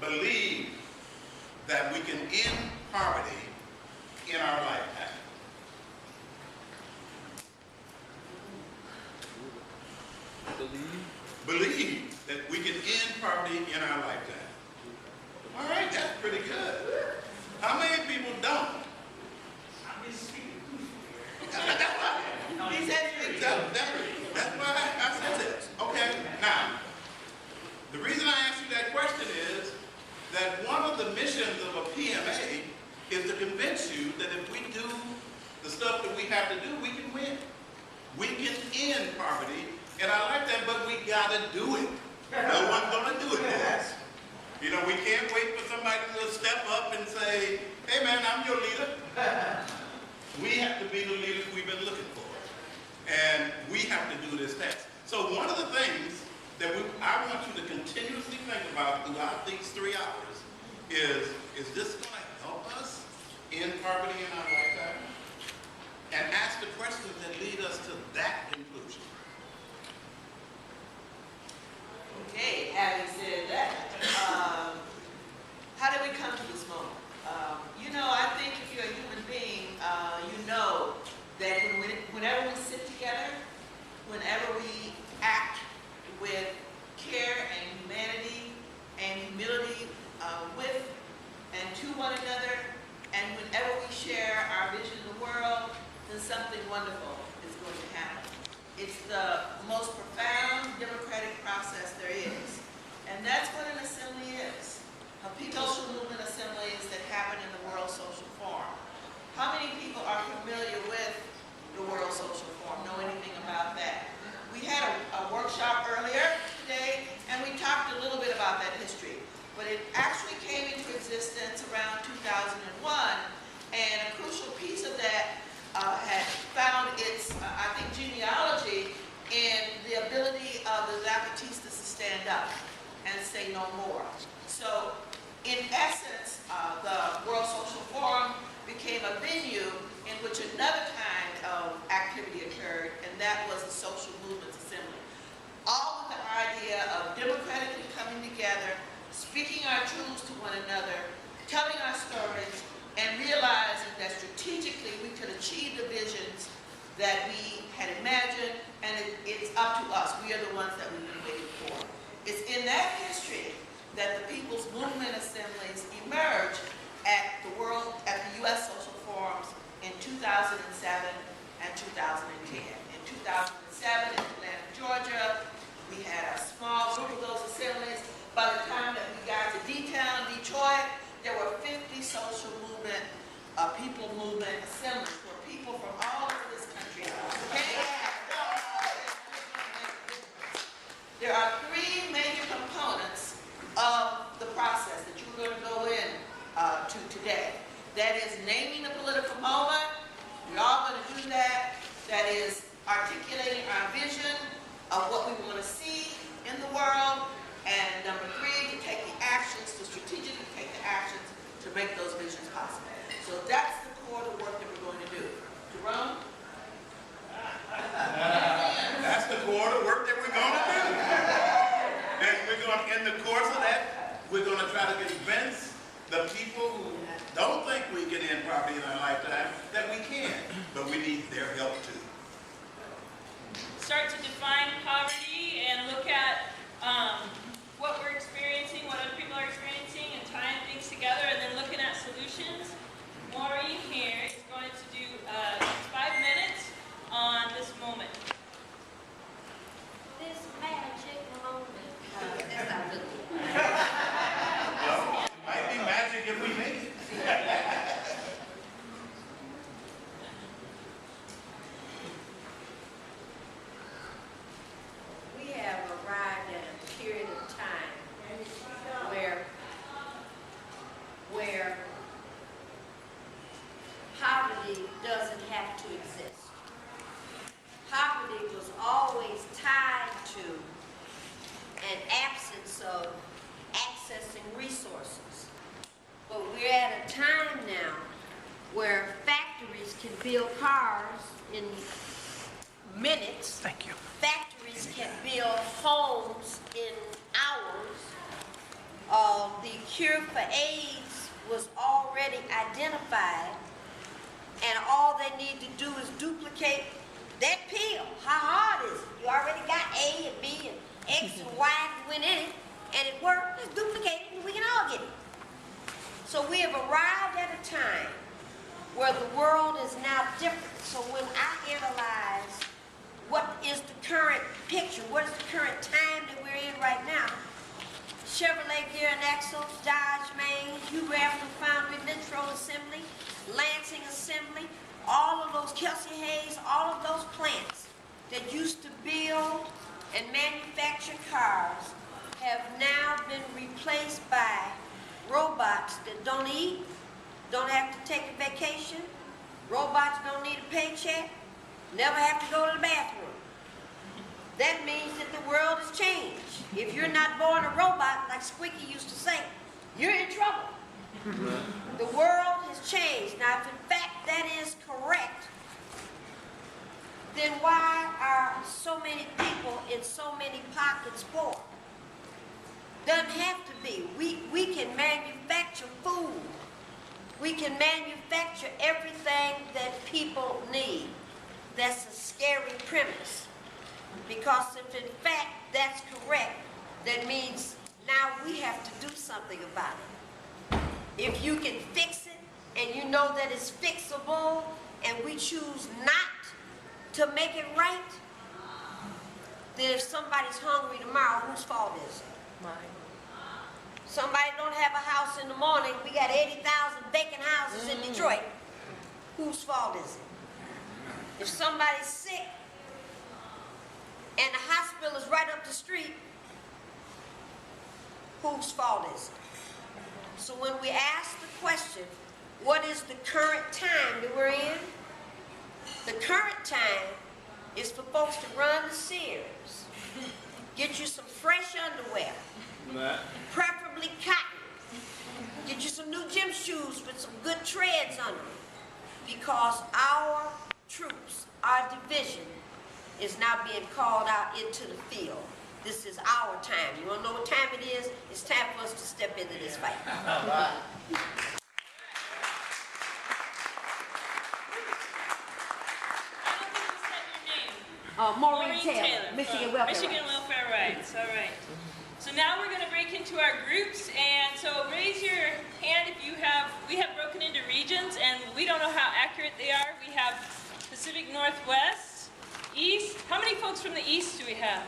believe that we can end poverty in our lifetime? Believe that we can end poverty in our lifetime. All right, that's pretty good. How many people don't? He said that's why I said this. Okay, now, the reason I asked you that question is that one of the missions of a PMA is to convince you that if we do the stuff that we have to do, we can win. We can end poverty in our lifetime, but we gotta do it. No one's gonna do it for us. You know, we can't wait for somebody to step up and say, hey man, I'm your leader. We have to be the leaders we've been looking for. And we have to do this task. So one of the things that I want you to continuously think about throughout these 3 hours is this going to help us end poverty in our lifetime? And ask the questions that lead us to that conclusion. Okay, having said that, how did we come to this moment? You know, I think if you're a human being, you know that whenever we sit together, whenever we act with care and humanity and humility with and to one another, and whenever we share our vision of the world, then something wonderful is going to happen. It's the most profound democratic process there is. And that's what an assembly is. A people's movement assemblies that happen in the World Social Forum. How many people are familiar with the World Social Forum, know anything about that? We had a workshop earlier today, and we talked a little bit about that history. But it actually came into existence around 2001, and a crucial piece of that had found its, I think, genealogy in the ability of the Zapatistas to stand up and say no more. So, in essence, the World Social Forum became a venue in which another kind of activity occurred, and that was the Social Movements Assembly. All with the idea of democratically coming together, speaking our truths to one another, telling our stories, and realizing that strategically we could achieve the visions that we had imagined, and it's up to us. We are the ones that we've been waiting for. It's in that history that the People's Movement Assemblies emerged at the U.S. Social Forums in 2007 and 2010. In 2007 in Atlanta, Georgia, we had a small group of those assemblies. By the time that we got to D-Town, Detroit, there were 50 social movement, people movement assemblies where people from all over this country came. There are 3 major components of the process that you're going to go in to today. That is naming the political moment. We're all going to do that. That is articulating our vision of what we want to see in the world. And number 3, to take the actions, to strategically take the actions to make those visions possible. So that's the core of the work that we're going to do. Jerome? That's the core of the work that we're going to do. And we're going to, in the course of that, we're going to try to convince the people who don't think we can end poverty in our lifetime that we can, but we need their help too. Start to define poverty and look at what we're experiencing, what other people are experiencing, and tying things together, and then looking at solutions. Maureen here is going to do 5 minutes on this moment. This magic moment. That's not good. Well, it might be magic if we make it. We have arrived at a period of time where poverty doesn't have to exist. Poverty was always tied to an absence of accessing resources. But we're at a time now where factories can build cars in minutes. Thank you. Factories can build homes in hours. the cure for AIDS was already identified, and all they need to do is duplicate that pill. How hard is it? You already got A and B and X and Y went in it, and it worked. Let's duplicate it and we can all get it. So we have arrived at a time where the world is now different. So when I analyze what is the current picture, what is the current time that we're in right now, Chevrolet Gear and Axle, Dodge Main, Hugh Grafton Foundry, Nitro Assembly, Lansing Assembly, all of those, Kelsey Hayes, all of those plants that used to build and manufacture cars have now been replaced by robots that don't eat, don't have to take a vacation, robots don't need a paycheck, never have to go to the bathroom. That means that the world has changed. If you're not born a robot, like Squeaky used to say, you're in trouble. The world has changed. Now, if in fact that is correct, then why are so many people in so many pockets poor? Doesn't have to be. We can manufacture food. We can manufacture everything that people need. That's a scary premise. Because if in fact that's correct, that means now we have to do something about it. If you can fix it and you know that it's fixable and we choose not to make it right, then if somebody's hungry tomorrow, whose fault is it? Mine. Somebody don't have a house in the morning, we got 80,000 vacant houses in Detroit. Whose fault is it? If somebody's sick and the hospital is right up the street, whose fault is it? So when we ask the question, what is the current time that we're in? The current time is for folks to run to Sears, get you some fresh underwear, preferably cotton, get you some new gym shoes with some good treads on them, because our troops, our division, is now being called out into the field. This is our time. You want to know what time it is? It's time for us to step into this fight. Maureen Taylor, Michigan Welfare Michigan Rights. Welfare Rights, all right. So now we're going to break into our groups, and so raise your hand if you have, we have broken into regions, and we don't know how accurate they are. We have Pacific Northwest, East. How many folks from the East do we have?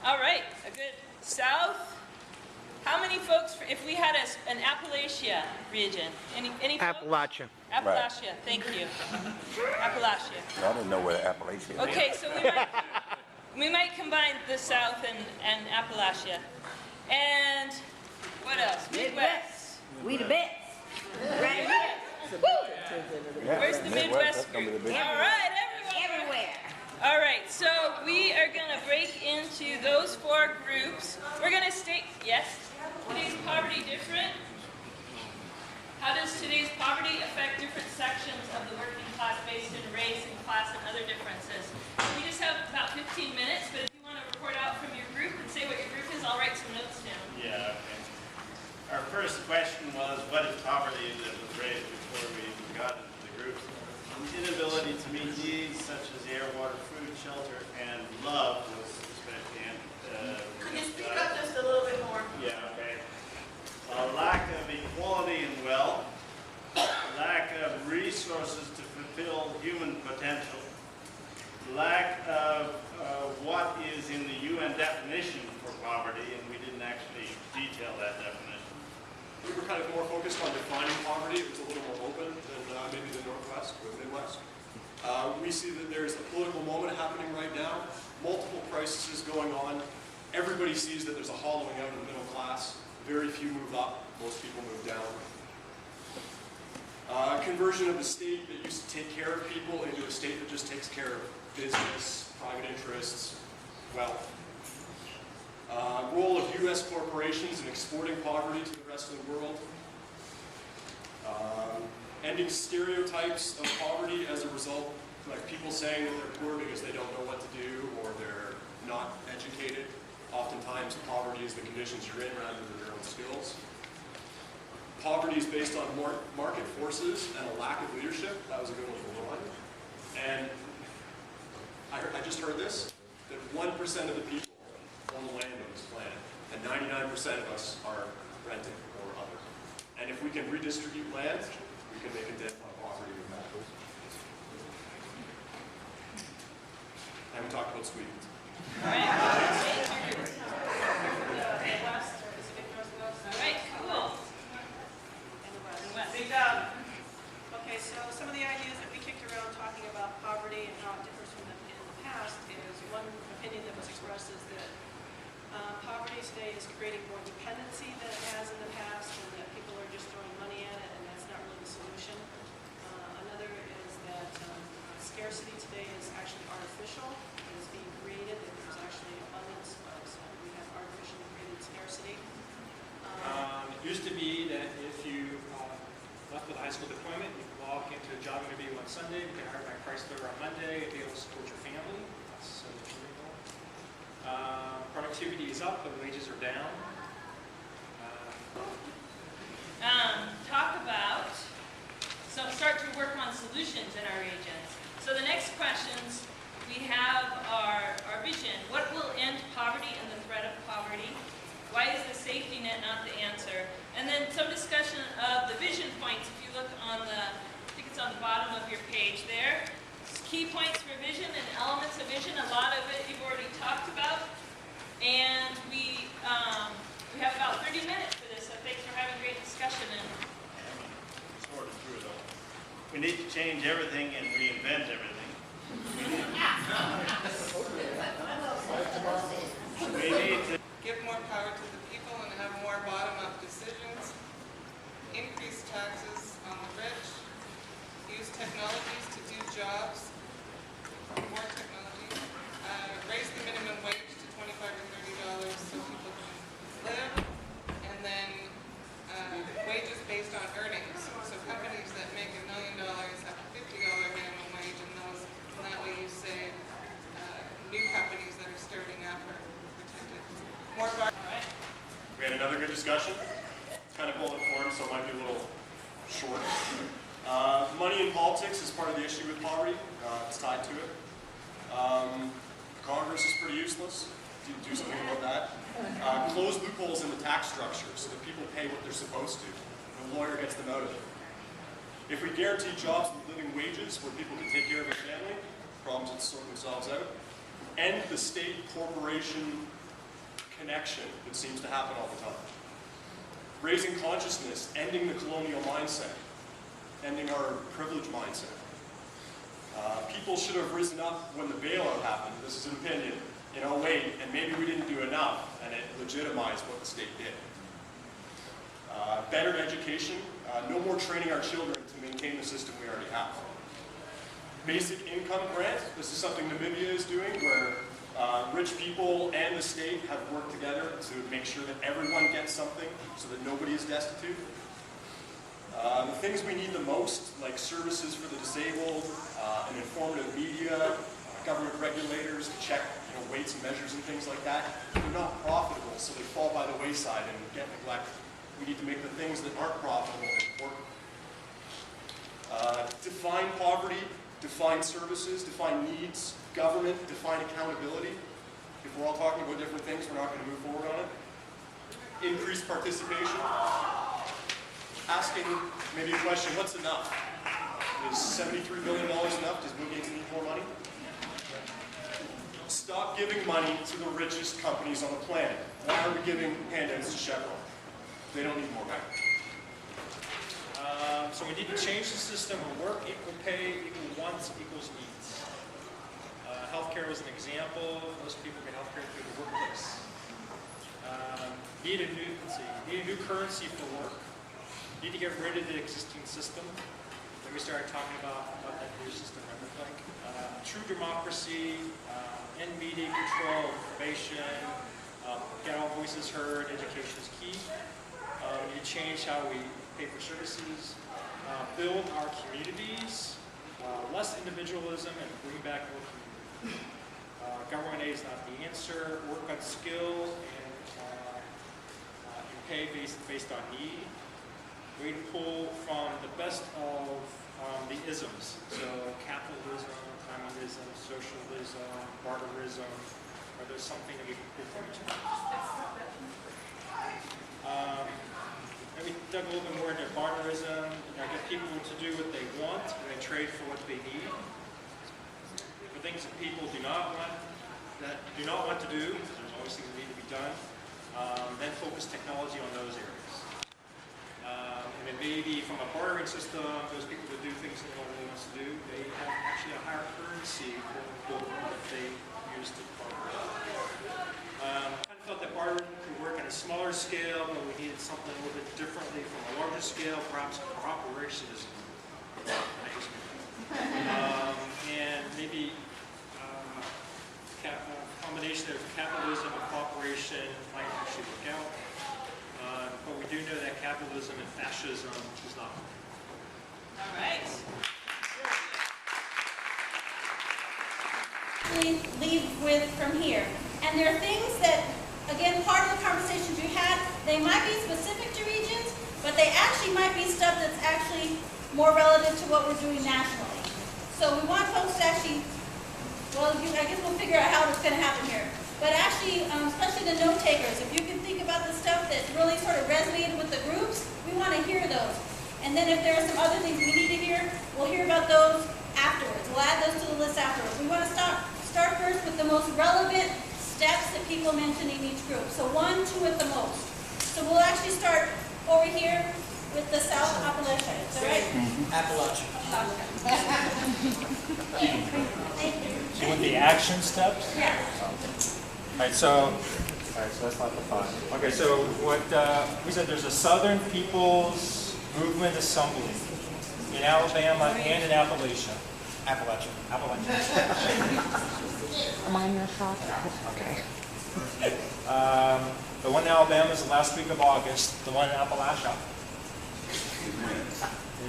All right, a good South. How many folks, if we had an Appalachia region? Any folks? Appalachia. Appalachia, thank you. Appalachia. I didn't know where Appalachia was. Okay, so we might combine the South and Appalachia. And what else? Midwest. We the best. Right here. Yeah, Where's the Midwest that's gonna be group? the big All right, everyone. Everywhere. All right, so we are going to break into those 4 groups. We're going to state, yes? Today's poverty different? How does today's poverty affect different sections of the working class based in race and class and other differences? We just have about 15 minutes, but if you want to report out from your group and say what your group is, I'll write some notes down. Yeah, okay. Our first question was, what is poverty, that was raised before we even got into the groups. Inability to meet needs such as air, water, food, shelter, and love was especially Could you speak up just a little bit more? yeah, okay. A lack of equality in wealth, lack of resources to fulfill human potential, lack of what is in the UN definition for poverty, and we didn't actually detail that definition. We were kind of more focused on defining poverty. It was a little more open than maybe the Northwest or the Midwest. We see that there's a political moment happening right now, multiple crises going on. Everybody sees that there's a hollowing out of the middle class. Very few move up, most people move down. Conversion of the state that used to take care of people into a state that just takes care of business, private interests, wealth. Role of U.S. corporations in exporting poverty to the rest of the world. Ending stereotypes of poverty as a result, like people saying that they're poor because they don't know what to do or they're not educated. Oftentimes, poverty is the conditions you're in rather than your own skills. Poverty is based on market forces and a lack of leadership. That was a good one for Ron. And I just heard this, that 1% of the people own land on this planet, and 99% of us are renting or other. And if we can redistribute land, we can make a dent on poverty with that. And we talked about Sweden. All right. Cool. Big Okay, so some of the ideas that we kicked around talking about poverty and how it differs from in the past is one opinion that was expressed is that poverty today is creating more dependency than it has in the past, and that people are just throwing money at it, and that's not really the solution. Another is that scarcity today is actually artificial. It is being created, that there's actually abundance of, so we have artificially created scarcity. It used to be that if you left with a high school deployment, you could walk into a job interview on Sunday, you get hired by Chrysler on Monday, and be able to support your family. That's so illegal. Productivity is up, but wages are down. Start to work on solutions in our regions. So the next questions we have are our vision. What will end poverty and the threat of poverty? Why is the safety net not the answer? And then some discussion of the vision points. If you look on the, I think it's on the bottom of your page there. Key points for vision and elements of vision. A lot of it you've already talked about. And we have about 30 minutes for this, so thanks for having a great discussion. And Sort of through it all. We need to change everything and reinvent everything. We need to give more power to the people and have more bottom-up decisions, increase taxes on the rich, use technologies to do jobs, more technology, raise the minimum wage to $25 to $30 so people can live, and then wages based on earnings. So companies that make $1 million have a $50 minimum wage, and that way you save new companies that are starting up are protected. More bar. all right. We had another good discussion. It's kind of bullet form, so it might be a little short. Money in politics is part of the issue with poverty. It's tied to it. Congress is pretty useless. Do something about that. Close loopholes in the tax structure so that people pay what they're supposed to. The lawyer gets them out of it. If we guarantee jobs with living wages where people can take care of their family, problems would sort themselves out. End the state-corporation connection that seems to happen all the time. Raising consciousness, ending the colonial mindset, ending our privilege mindset. People should have risen up when the bailout happened. This is an opinion. In 08, and maybe we didn't do enough, and it legitimized what the state did. Better education, no more training our children to maintain the system we already have. Basic income grant, this is something Namibia is doing, where rich people and the state have worked together to make sure that everyone gets something so that nobody is destitute. The things we need the most, like services for the disabled, and informative media, government regulators to check weights and measures and things like that, they're not profitable, so they fall by the wayside and get neglected. We need to make the things that aren't profitable important. Define poverty, define services, define needs, government, define accountability. If we're all talking about different things, we're not going to move forward on it. Increase participation. Asking maybe a question, what's enough? Is $73 billion enough? Does Bill Gates need more money? Stop giving money to the richest companies on the planet. Why are we giving handouts to Chevron? They don't need more money. So we need to change the system of work, equal pay, equal wants, equals needs. Healthcare was an example. Most people get healthcare through the workplace. Need a new currency for work. Need to get rid of the existing system. Then we started talking about what that new system might look like. True democracy, end media control, information, get all voices heard, education is key. We need to change how we pay for services, build our communities, less individualism, and bring back more community. Government aid is not the answer. Work on skill and pay based on need. We pull from the best of the isms. So capitalism, communism, socialism, barterism. Are there something that we can pull from each other? And we dug a little bit more into barterism. Get people to do what they want and they trade for what they need. For things that people do not want to do, there's always things that need to be done. Then focus technology on those areas. And then maybe from a bartering system, those people that do things that no one really wants to do, they have actually a higher currency that they use to barter. I kind of felt that bartering could work on a smaller scale, but we needed something a little bit differently from a larger scale, perhaps cooperationism. And maybe a combination of capitalism and cooperation might actually work out. But we do know that capitalism and fascism is not. All right. Leave with from here. And there are things that, again, part of the conversations you had, they might be specific to regions, but they actually might be stuff that's actually more relative to what we're doing nationally. So we want folks to actually, well, I guess we'll figure out how it's going to happen here. But actually, especially the note takers, if you can think about the stuff that really sort of resonated with the groups, we want to hear those. And then if there are some other things we need to hear, we'll hear about those afterwards. We'll add those to the list afterwards. We want to start first with the most relevant steps that people mention in each group. So 1, 2 at the most. So we'll actually start over here with the South Appalachia. Is that right? Appalachia. Thank you. So you want the action steps? Yeah. All right, so that's not the fun. Okay, so what we said, there's a Southern People's Movement Assembly in Alabama and in Appalachia. Appalachia. Am I in your shot? Okay. The one in Alabama is the last week of August. The one in Appalachia.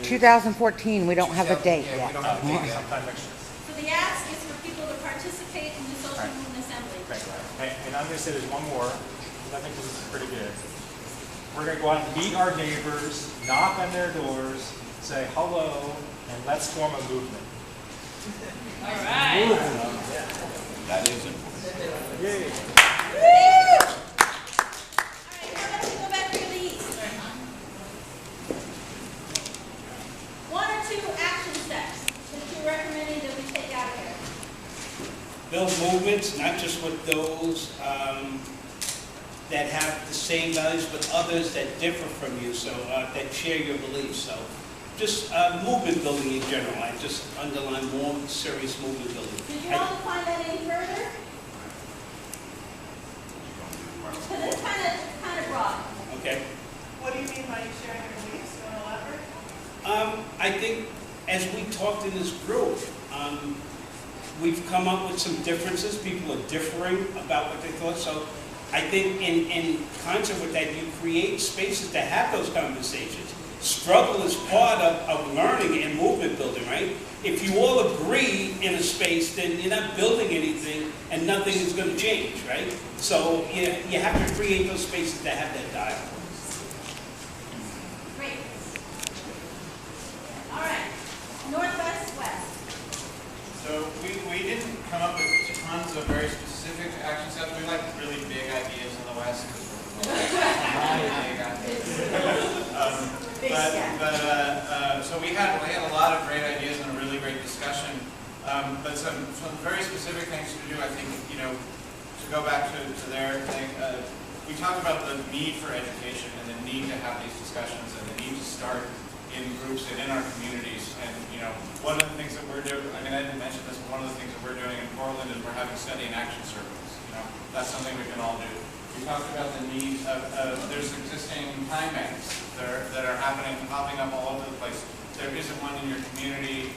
2014, we don't have a date Yeah, yet. we don't have a date yet. Sometime next year. So the ask is for people to participate in the social Right. movement assembly. Okay, and I'm going to say there's one more, because I think this is pretty good. We're going to go out and meet our neighbors, knock on their doors, say hello, and let's form a movement. All right. That is important. Yay. All right, now let's go back here to the east. 1 or 2 action steps that you're recommending that we take out of here. Build movements, not just with those that have the same values, but others that differ from you, so that share your beliefs. So just movement building in general. I just underline more serious movement building. Did you want to find that any further? Because it's kind of broad. Okay. What do you mean by you sharing your beliefs? You want to elaborate? I think as we talked in this group, we've come up with some differences. People are differing about what they thought. So I think in concert with that, you create spaces to have those conversations. Struggle is part of learning and movement building, right? If you all agree in a space, then you're not building anything and nothing is going to change, right? So you have to create those spaces to have that dialogue. Great. All right. Northwest, west. So we didn't come up with tons of very specific action steps. We like really big ideas in the West because we're big ideas. So we had a lot of great ideas and a really great discussion. But some very specific things to do. I think to go back to their thing. We talked about the need for education and the need to have these discussions and the need to start in groups and in our communities. And one of the things that we're doing, I mean, I didn't mention this, but one of the things that we're doing in Portland is we're having study and action circles. That's something we can all do. We talked about the need of, there's existing time banks that are happening, popping up all over the place. If there isn't one in your community,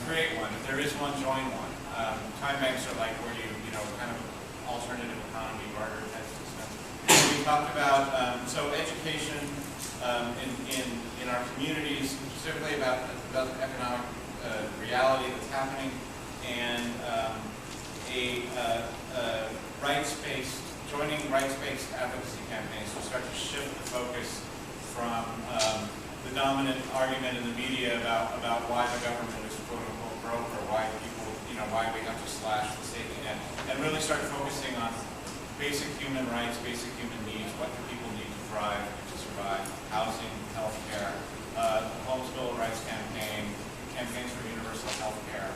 create one. If there is one, join one. Time banks are like where you kind of alternative economy, barter type system. We talked about, so education in our communities, specifically about the economic reality that's happening, and joining rights-based advocacy campaigns to start to shift the focus from the dominant argument in the media about why the government is quote-unquote broke, or why people, why we have to slash the safety net, and really start focusing on basic human rights, basic human needs. What do people need to thrive, to survive? Housing, healthcare, the Homes Bill of Rights campaign, campaigns for universal healthcare,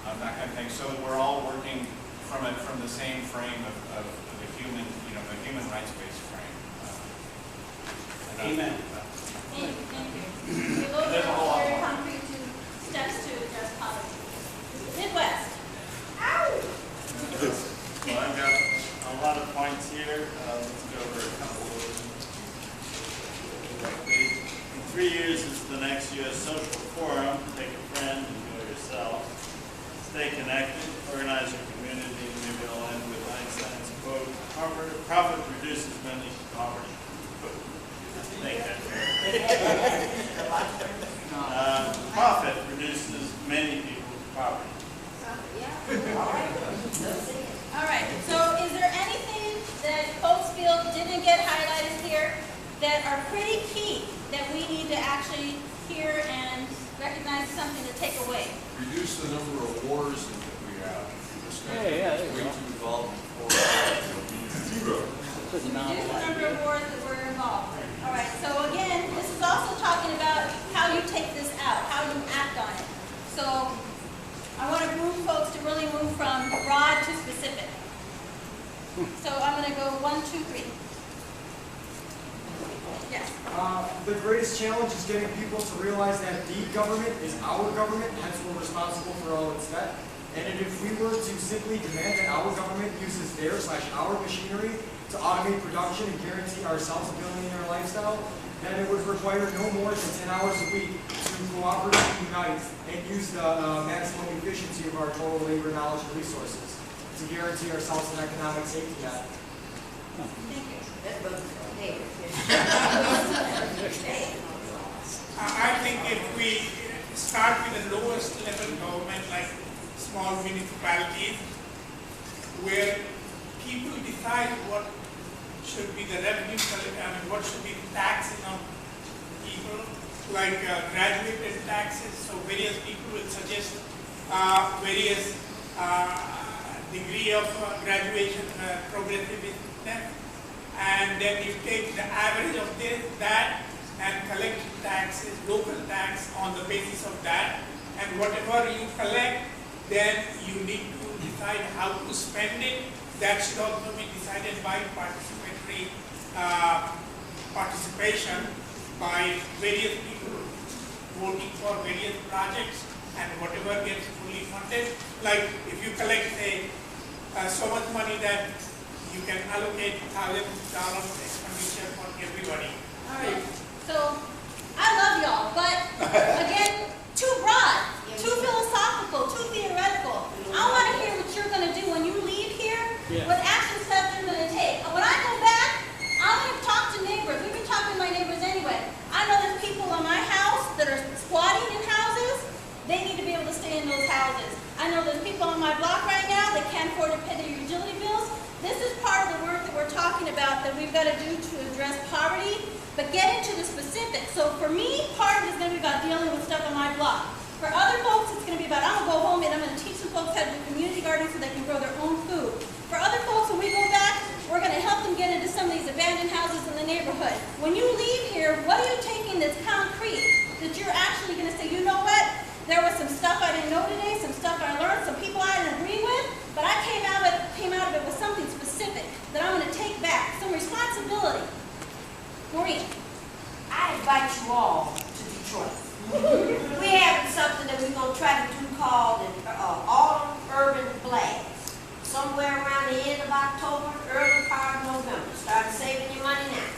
that kind of thing. So that we're all working from the same frame of the human, the human rights-based frame. Amen. Thank you. So those are all very concrete steps to address poverty. Midwest. Well, I've got a lot of points here. Let's go over a couple of them. In 3 years is the next U.S. Social Forum. Take a friend and go yourself. Stay connected. Organize your community. Maybe I'll end with Einstein's quote, "Profit reduces many to poverty." Make that fair. Profit reduces many people to poverty. All right, so is there anything that folks feel didn't get highlighted here that are pretty key that we need to actually hear and recognize something to take away? Reduce the number of wars that we have. This country is way too involved in wars. Reduce the number of wars that we're involved in. All right, so again, this is also talking about how you take this out, how you act on it. So I want to move folks to really move from broad to specific. So I'm going to go 1, 2, 3. Yes. The greatest challenge is getting people to realize that the government is our government, hence we're responsible for all its debt. And if we were to simply demand that our government uses our machinery to automate production and guarantee ourselves a billionaire lifestyle, then it would require no more than 10 hours a week to cooperatively unite and use the maximum efficiency of our total labor, knowledge, and resources to guarantee ourselves an economic safety net. Thank you. I think if we start with the lowest level government, like small municipalities, where people decide what should be the revenue, what should be the taxes on people, like graduated taxes. So various people will suggest various degree of graduation, progressiveness, and then you take the average of that and collect taxes, local tax on the basis of that, and whatever you collect, then you need to decide how to spend it. That should also be decided by participation by various people voting for various projects, and whatever gets fully funded. Like if you collect, say, so much money that you can allocate $1,000 expenditure for everybody. All right. So I love y'all, but again, too broad, too philosophical, too theoretical. I want to hear what you're going to do when you leave here, what action steps you're going to take. When I go back, I'm going to talk to neighbors. We've been talking to my neighbors anyway. I know there's people in my house that are squatting in houses. They need to be able to stay in those houses. I know there's people on my block right now that can't afford to pay their utility bills. This is part of the work that we're talking about that we've got to do to address poverty, but get into the specifics. So for me, part of it is going to be about dealing with stuff on my block. For other folks, it's going to be about, I'm going to go home and I'm going to teach some folks how to do community gardening so they can grow their own food. For other folks, when we go back, we're going to help them get into some of these abandoned houses in the neighborhood. When you leave here, what are you taking that's concrete, that you're actually going to say, you know what, there was some stuff I didn't know today, some stuff I learned, some people I didn't agree with, but I came out of it with something specific that I'm going to take back, some responsibility. Maureen. I invite you all to Detroit. We're having something that we're going to try to do called an Autumn Urban Blast. Somewhere around the end of October, early part of November. Start saving your money now.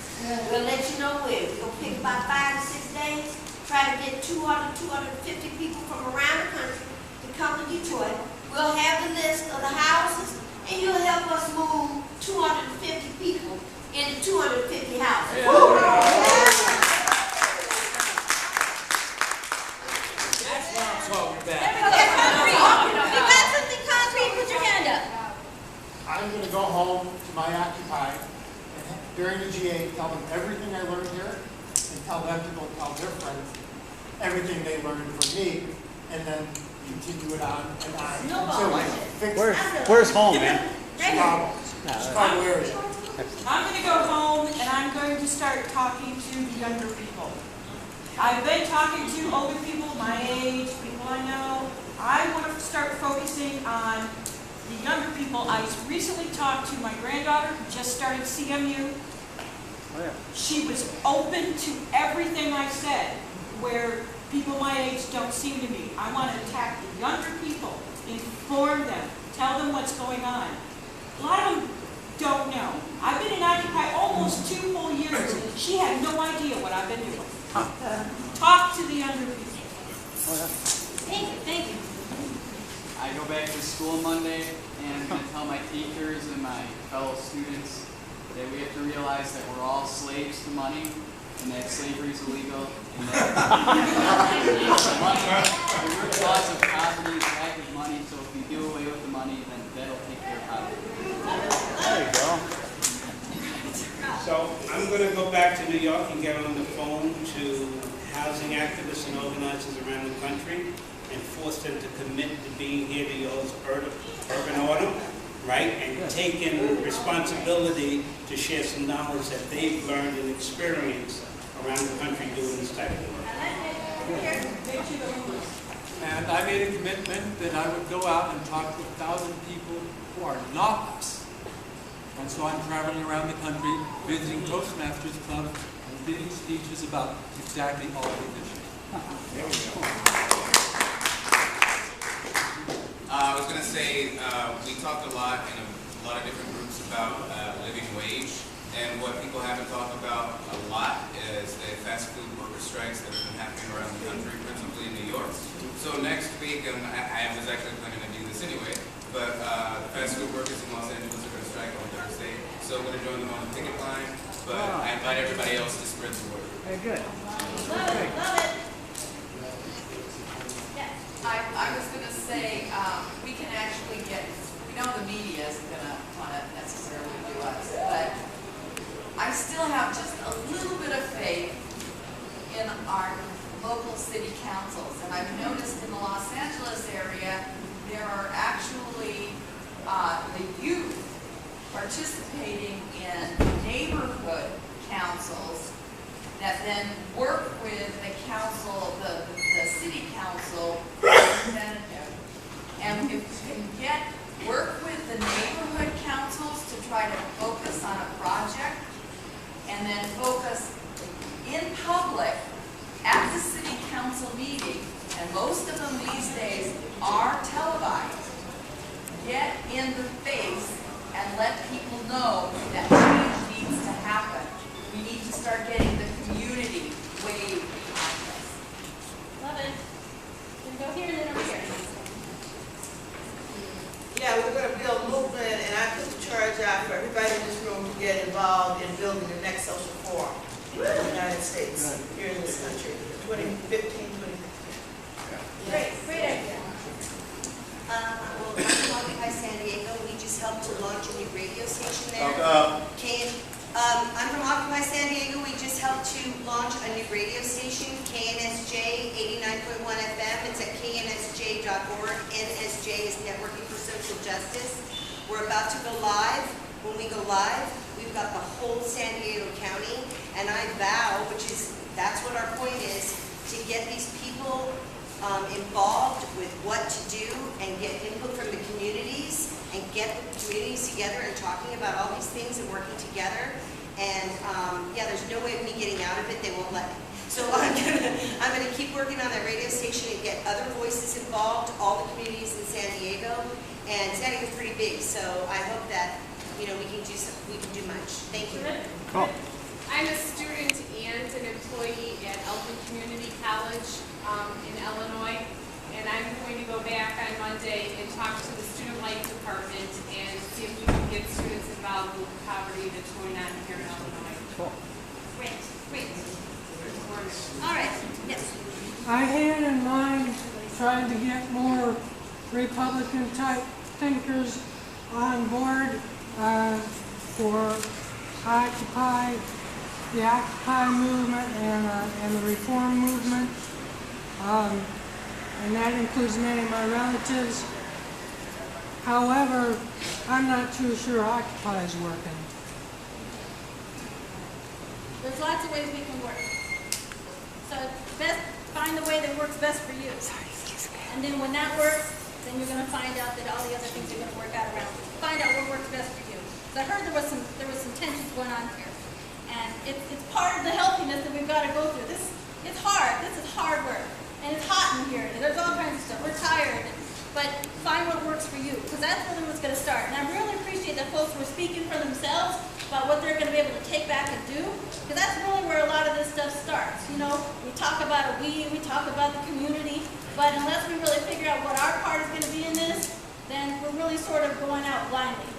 We'll let you know where. We're going to pick about 5 to 6 days. Try to get 200, 250 people from around the country to come to Detroit. We'll have the list of the houses, and you'll help us move 250 people into 250 houses. That's what I'm talking about. There we go. Concrete. If you got something concrete, put your hand up. them to go tell their friends everything they learned from me, and then continue it on and on until we fix it. Where's home, man? Chicago area. I'm going to go home and I'm going to start talking to the younger people. I've been talking to older people my age, people I know. I want to start focusing on the younger people. I recently talked to my granddaughter who just started CMU. She was open to everything I said, where people my age don't seem to be. I want to attack the younger people, inform them, tell them what's going on. A lot of them don't know. I've been in Occupy almost 2 whole years. She had no idea what I've been doing. Talk to the younger people. Thank you, thank you. I go back to school Monday and I tell my teachers and my fellow students that we have to realize that we're all slaves to money and that slavery is illegal and that the root cause of poverty is lack of money, so if we do away with the money, then that'll take care of poverty. There you go. So I'm going to go back to New York and get on the phone to housing activists and organizers around the country and force them to commit to being here to y'all's urban order, right? And taking responsibility to share some knowledge that they've learned and experienced around the country doing this type of work. And I made a commitment that I would go out and talk to 1,000 people who are not us. And so I'm traveling around the country, visiting Toastmasters clubs and giving speeches about exactly all these issues. There we go. I was going to say, we talked a lot in a lot of different groups about living wage, and what people haven't talked about a lot is the fast food worker strikes that have been happening around the country, principally in New York. So next week, I was actually planning to do this anyway, but the fast food workers in Los Angeles are going to strike on Thursday, so I'm going to join them on the picket line, but I invite everybody else to spread the word. Very good. Love it, love it. Yes. I was going to say, we can actually get, we know the media isn't going to want to necessarily do us, but I still have just a little bit of faith in our local city councils. And I've noticed in the Los Angeles area, there are actually the youth participating in neighborhood councils that then work with the council, the city council representative. And if we can work with the neighborhood councils to try to focus on a project and then focus in public at the city council meeting, and most of them these days are televised, get in the face and let people know that change needs to happen. We need to start getting the community way behind us. Love it. We're going to go here and then over here. Yeah, we're going to build movement, and I put the charge out for everybody in this room to get involved in building the next social forum in the United States, here in this country, 2015, 2015. Great idea. Well, I'm from Occupy San Diego. We just helped to launch a new radio station there. I'm from Occupy San Diego. We just helped to launch a new radio station, KNSJ 89.1 FM. It's at knsj.org. NSJ is Networking for Social Justice. We're about to go live. When we go live, we've got the whole San Diego County, and I vow, that's what our point is, to get these people involved with what to do and get input from the communities and get the communities together and talking about all these things and working together. And yeah, there's no way of me getting out of it. They won't let me. So I'm gonna keep working on that radio station and get other voices involved, all the communities in San Diego. And San Diego's pretty big, so I hope that we can do much. Thank you. Cool. I'm a student and an employee at Elton Community College in Illinois, and I'm going to go back on Monday and talk to the student life department and see if we can get students involved with poverty that's going on here in Illinois. Cool. Great, great. All right, yes. I had in mind trying to get more Republican type thinkers on board for Occupy the Occupy movement and the reform movement. And that includes many of my relatives. However, I'm not too sure Occupy is working. There's lots of ways we can work. So best find the way that works best for you. And then when that works, then you're going to find out that all the other things are going to work out around it. Find out what works best for you. So I heard there was some tensions going on here. And it's part of the healthiness that we've got to go through. It's hard. This is hard work. And it's hot in here. There's all kinds of stuff. We're tired. But find what works for you, because that's really what's going to start. And I really appreciate that folks were speaking for themselves about what they're going to be able to take back and do, because that's really where a lot of this stuff starts. You know, we talk about we talk about the community, but unless we really figure out what our part is going to be in this, then we're really sort of going out blindly.